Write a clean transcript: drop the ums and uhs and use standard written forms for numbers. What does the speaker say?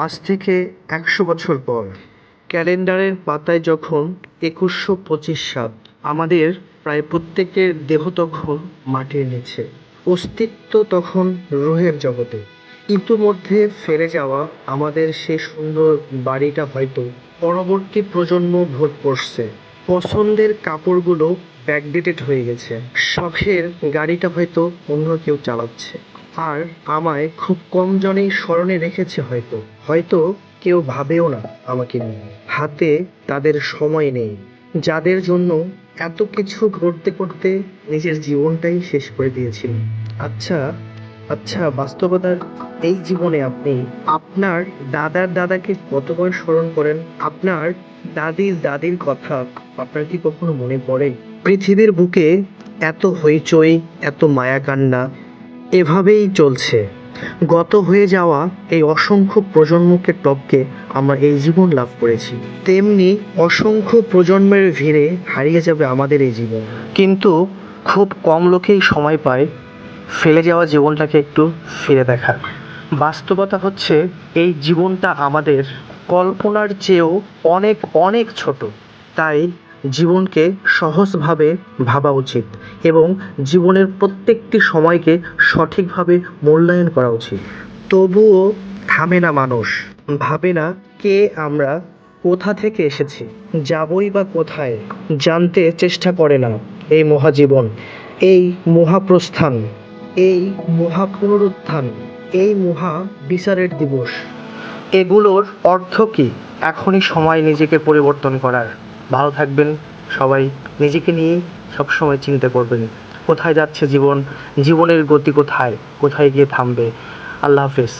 আজ থেকে ১০০ বছর পর ক্যালেন্ডারের পাতায় যখন ২১২৫ সাল, আমাদের প্রায় প্রত্যেকের দেহ তখন মাটির নিচে, অস্তিত্ব তখন রুহের জগতে। ইতিমধ্যে ফেলে যাওয়া আমাদের সে সুন্দর বাড়িটা হয়তো পরবর্তী প্রজন্ম ভোগ করছে। পছন্দের কাপড়গুলো ব্যাকডেটেড হয়ে গেছে, শখের গাড়িটা হয়তো অন্য কেউ চালাচ্ছে। আর আমায় খুব কম জনেই স্মরণে রেখেছে হয়তো, হয়তো কেউ ভাবেও না আমাকে নিয়ে। হাতে তাদের সময় নেই, যাদের জন্য এত কিছু করতে করতে নিজের জীবনটাই শেষ করে দিয়েছিলেন। আচ্ছা, আচ্ছা, বাস্তবতার এই জীবনে আপনি আপনার দাদার দাদাকে কতবার স্মরণ করেন? আপনার দাদির দাদির কথা আপনার কি কখনো মনে পড়ে? পৃথিবীর বুকে এত হইচই, এত মায়া কান্না এভাবেই চলছে। গত হয়ে যাওয়া এই অসংখ্য প্রজন্মকে টপকে আমরা এই জীবন লাভ করেছি, তেমনি অসংখ্য প্রজন্মের ভিড়ে হারিয়ে যাবে আমাদের এই জীবন। কিন্তু খুব কম লোকেই সময় পায় ফেলে যাওয়া জীবনটাকে একটু ফিরে দেখার। বাস্তবতা হচ্ছে এই জীবনটা আমাদের কল্পনার চেয়েও অনেক অনেক ছোট। তাই জীবনকে সহজভাবে ভাবা উচিত এবং জীবনের প্রত্যেকটি সময়কে সঠিকভাবে মূল্যায়ন করা উচিত। তবুও থামে না মানুষ, ভাবে না কে আমরা, কোথা থেকে এসেছি, যাবই বা কোথায়, জানতে চেষ্টা করে না এই মহাজীবন, এই মহাপ্রস্থান, এই মহা পুনরুত্থান, এই মহা বিচারের দিবস, এগুলোর অর্থ কী। এখনই সময় নিজেকে পরিবর্তন করার। ভালো থাকবেন সবাই, নিজেকে নিয়েই সবসময় চিন্তা করবেন কোথায় যাচ্ছে জীবন, জীবনের গতি কোথায়, কোথায় গিয়ে থামবে। আল্লাহ হাফেজ।